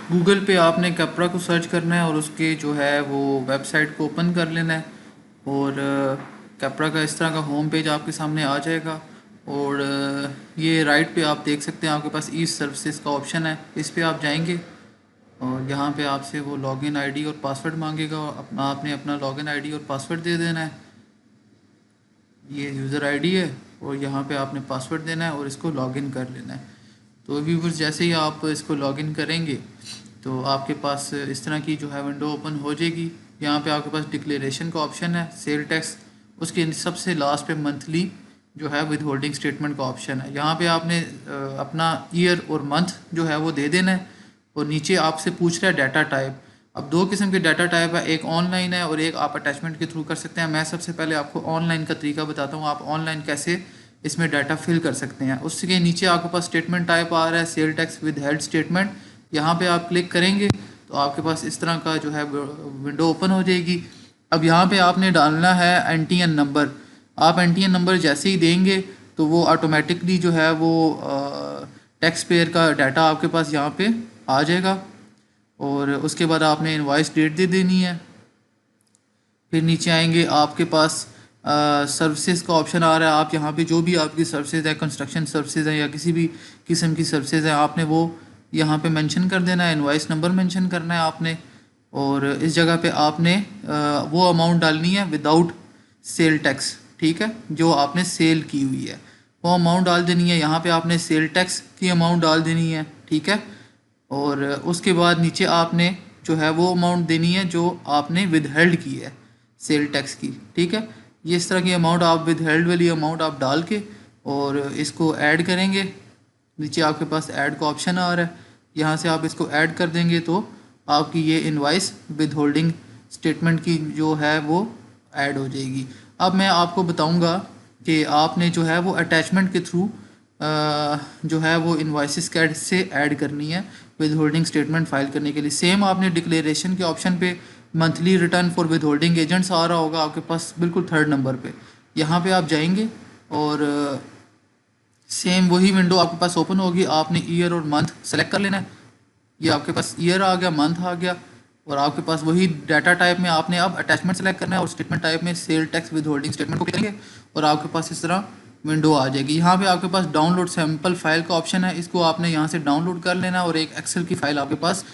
Google पे आपने कैपरा को सर्च करना है और उसके जो है वो वेबसाइट को ओपन कर लेना है। और कैपरा का इस तरह का होम पेज आपके सामने आ जाएगा। और ये राइट पे आप देख सकते हैं आपके पास ई सर्विसेज का ऑप्शन है, इस पे आप जाएंगे और यहाँ पे आपसे वो लॉगिन आईडी और पासवर्ड मांगेगा और आपने अपना लॉगिन आईडी और पासवर्ड दे देना है। ये यूज़र आईडी है और यहाँ पे आपने पासवर्ड देना है और इसको लॉगिन कर लेना है। तो व्यूवर्स जैसे ही आप इसको लॉगिन करेंगे तो आपके पास इस तरह की जो है विंडो ओपन हो जाएगी। यहाँ पे आपके पास डिक्लेरेशन का ऑप्शन है, सेल टैक्स, उसके सबसे लास्ट पे मंथली जो है विद होल्डिंग स्टेटमेंट का ऑप्शन है। यहाँ पे आपने अपना ईयर और मंथ जो है वो दे देना है। और नीचे आपसे पूछ रहा है डाटा टाइप। अब दो किस्म के डाटा टाइप है, एक ऑनलाइन है और एक आप अटैचमेंट के थ्रू कर सकते हैं। मैं सबसे पहले आपको ऑनलाइन का तरीका बताता हूँ, आप ऑनलाइन कैसे इसमें डाटा फिल कर सकते हैं। उसके नीचे आपके पास स्टेटमेंट टाइप आ रहा है, sale tax with held statement. यहाँ पे आप क्लिक करेंगे तो आपके पास इस तरह का जो है विंडो ओपन हो जाएगी। अब यहाँ पे आपने डालना है एनटीएन नंबर। आप एनटीएन नंबर जैसे ही देंगे तो वो ऑटोमेटिकली जो है वो टैक्स पेयर का डाटा आपके पास यहाँ पे आ जाएगा। और उसके बाद आपने इनवॉइस डेट दे देनी है। फिर नीचे आएंगे आपके पास सर्विसेज का ऑप्शन आ रहा है। आप यहाँ पे जो भी आपकी सर्विसेज है, कंस्ट्रक्शन सर्विसेज है या किसी भी किस्म की सर्विसेज है, आपने वो यहाँ पे मेंशन कर देना है, इनवॉइस नंबर मेंशन करना है आपने। और इस जगह पे आपने वो अमाउंट डालनी है विदाउट सेल टैक्स, ठीक है, जो आपने सेल की हुई है वो अमाउंट डाल देनी है। यहाँ पे आपने सेल टैक्स की अमाउंट डाल देनी है, ठीक है। और उसके बाद नीचे आपने जो है वो अमाउंट देनी है जो आपने विद हेल्ड की है सेल टैक्स की, ठीक है। ये इस तरह की अमाउंट आप विद हेल्ड वाली अमाउंट आप डाल के और इसको ऐड करेंगे। नीचे आपके पास ऐड का ऑप्शन आ रहा है, यहाँ से आप इसको ऐड कर देंगे तो आपकी ये इनवाइस विद होल्डिंग स्टेटमेंट की जो है वो ऐड हो जाएगी। अब मैं आपको बताऊंगा कि आपने जो है वो अटैचमेंट के थ्रू जो है वो इन्वाइसिस कैसे ऐड करनी है विद होल्डिंग स्टेटमेंट फाइल करने के लिए। सेम आपने डिक्लेरेशन के ऑप्शन पे monthly return for withholding agents आ रहा होगा आपके पास बिल्कुल थर्ड नंबर पे। यहाँ पे आप जाएंगे और सेम वही विंडो आपके पास ओपन होगी। आपने ईयर और मंथ सेलेक्ट कर लेना है। ये आपके पास ईयर आ गया, मंथ आ गया और आपके पास वही डाटा टाइप में आपने अब अटैचमेंट सेलेक्ट करना है और स्टेटमेंट टाइप में sale tax with holding statement को क्लिक करेंगे और आपके पास इस तरह विंडो आ जाएगी। यहाँ पे आपके पास डाउनलोड सैम्पल फाइल का ऑप्शन है, इसको आपने यहाँ से डाउनलोड कर लेना और एक एक्सेल की फ़ाइल आपके पास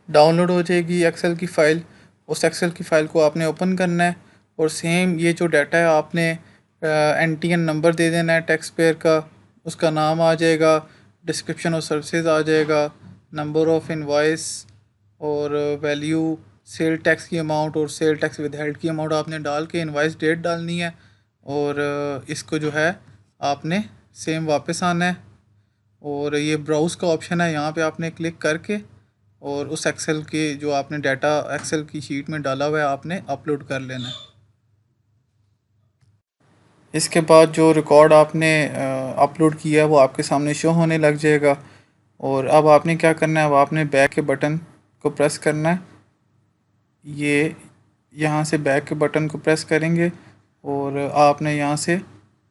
डाउनलोड हो जाएगी एक्सेल की फ़ाइल। उस एक्सेल की फ़ाइल को आपने ओपन करना है और सेम ये जो डाटा है आपने एनटीएन नंबर दे देना है टैक्स पेयर का, उसका नाम आ जाएगा, डिस्क्रिप्शन ऑफ सर्विसेज आ जाएगा, नंबर ऑफ़ इनवॉइस और वैल्यू, सेल टैक्स की अमाउंट और सेल टैक्स विद हेल्ड की अमाउंट आपने डाल के इनवॉइस डेट डालनी है। और इसको जो है आपने सेम वापस आना है और ये ब्राउज़ का ऑप्शन है, यहाँ पे आपने क्लिक करके और उस एक्सेल के जो आपने डाटा एक्सेल की शीट में डाला हुआ है आपने अपलोड कर लेना है। इसके बाद जो रिकॉर्ड आपने अपलोड किया है वो आपके सामने शो होने लग जाएगा। और अब आपने क्या करना है, अब आपने बैक के बटन को प्रेस करना है। ये यहाँ से बैक के बटन को प्रेस करेंगे और आपने यहाँ से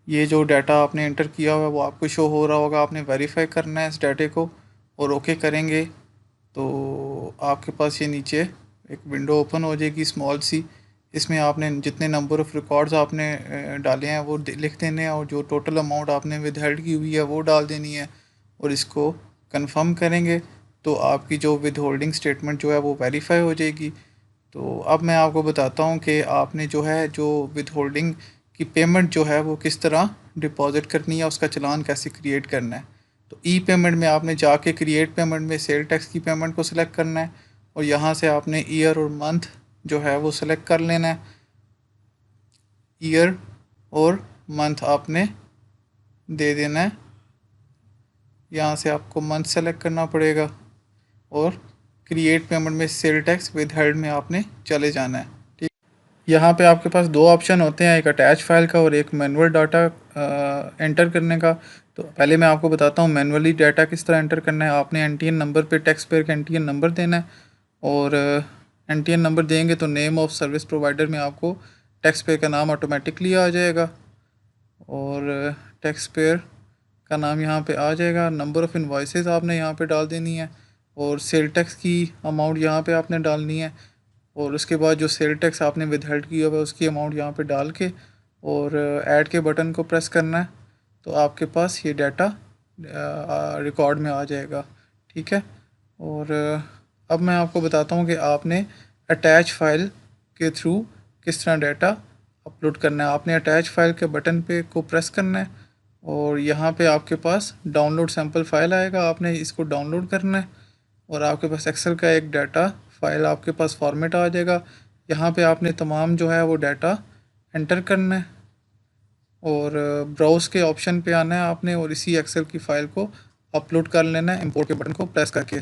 ये जो डाटा आपने एंटर किया हुआ है वो आपको शो हो रहा होगा। आपने वेरीफाई करना है इस डाटे को और ओके करेंगे तो आपके पास ये नीचे एक विंडो ओपन हो जाएगी स्मॉल सी। इसमें आपने जितने नंबर ऑफ़ रिकॉर्ड्स आपने डाले हैं वो लिख देने हैं और जो टोटल अमाउंट आपने विद हेल्ड की हुई है वो डाल देनी है और इसको कंफर्म करेंगे तो आपकी जो विद होल्डिंग स्टेटमेंट जो है वो वेरीफाई हो जाएगी। तो अब मैं आपको बताता हूँ कि आपने जो है जो विद होल्डिंग की पेमेंट जो है वो किस तरह डिपॉज़िट करनी है, उसका चालान कैसे क्रिएट करना है। तो ई पेमेंट में आपने जाके क्रिएट पेमेंट में सेल टैक्स की पेमेंट को सिलेक्ट करना है और यहाँ से आपने ईयर और मंथ जो है वो सिलेक्ट कर लेना है। ईयर और मंथ आपने दे देना है, यहाँ से आपको मंथ सेलेक्ट करना पड़ेगा और क्रिएट पेमेंट में सेल टैक्स विद हेल्ड में आपने चले जाना है, ठीक। यहाँ पे आपके पास दो ऑप्शन होते हैं, एक अटैच फाइल का और एक मैनुअल डाटा एंटर करने का। तो पहले मैं आपको बताता हूँ मैनुअली डाटा किस तरह एंटर करना है। आपने एनटीएन नंबर पे टैक्स पेयर का एनटीएन नंबर देना है और एनटीएन नंबर देंगे तो नेम ऑफ सर्विस प्रोवाइडर में आपको टैक्स पेयर का नाम ऑटोमेटिकली आ जाएगा और टैक्स पेयर का नाम यहाँ पे आ जाएगा। नंबर ऑफ़ इनवॉइसेस आपने यहाँ पे डाल देनी है और सेल टैक्स की अमाउंट यहाँ पे आपने डालनी है, और उसके बाद जो सेल टैक्स आपने विदहेल्ड किया हुआ है उसकी अमाउंट यहाँ पे डाल के और ऐड के बटन को प्रेस करना है, तो आपके पास ये डाटा रिकॉर्ड में आ जाएगा। ठीक है। और अब मैं आपको बताता हूँ कि आपने अटैच फाइल के थ्रू किस तरह डाटा अपलोड करना है। आपने अटैच फाइल के बटन पे को प्रेस करना है और यहाँ पे आपके पास डाउनलोड सैम्पल फाइल आएगा, आपने इसको डाउनलोड करना है और आपके पास एक्सेल का एक डाटा फाइल आपके पास फॉर्मेट आ जाएगा। यहाँ पे आपने तमाम जो है वो डाटा एंटर करना है और ब्राउज़ के ऑप्शन पे आना है आपने और इसी एक्सेल की फ़ाइल को अपलोड कर लेना है इंपोर्ट के बटन को प्रेस करके।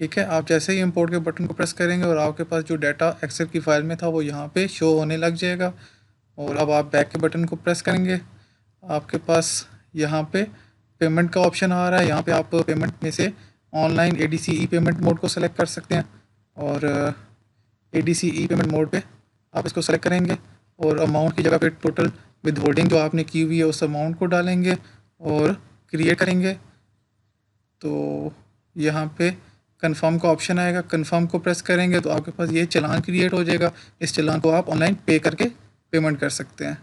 ठीक है। आप जैसे ही इंपोर्ट के बटन को प्रेस करेंगे और आपके पास जो डाटा एक्सेल की फ़ाइल में था वो यहाँ पे शो होने लग जाएगा। और अब आप बैक के बटन को प्रेस करेंगे, आपके पास यहाँ पे पेमेंट का ऑप्शन आ रहा है। यहाँ पे आप पेमेंट में से ऑनलाइन ADC ई पेमेंट मोड को सेलेक्ट कर सकते हैं और ADC ई पेमेंट मोड पे आप इसको सेलेक्ट करेंगे और अमाउंट की जगह पे टोटल विद होल्डिंग जो आपने की हुई है उस अमाउंट को डालेंगे और क्रिएट करेंगे। तो यहाँ पे कंफर्म का ऑप्शन आएगा, कंफर्म को प्रेस करेंगे तो आपके पास ये चालान क्रिएट हो जाएगा। इस चालान को आप ऑनलाइन पे करके पेमेंट कर सकते हैं।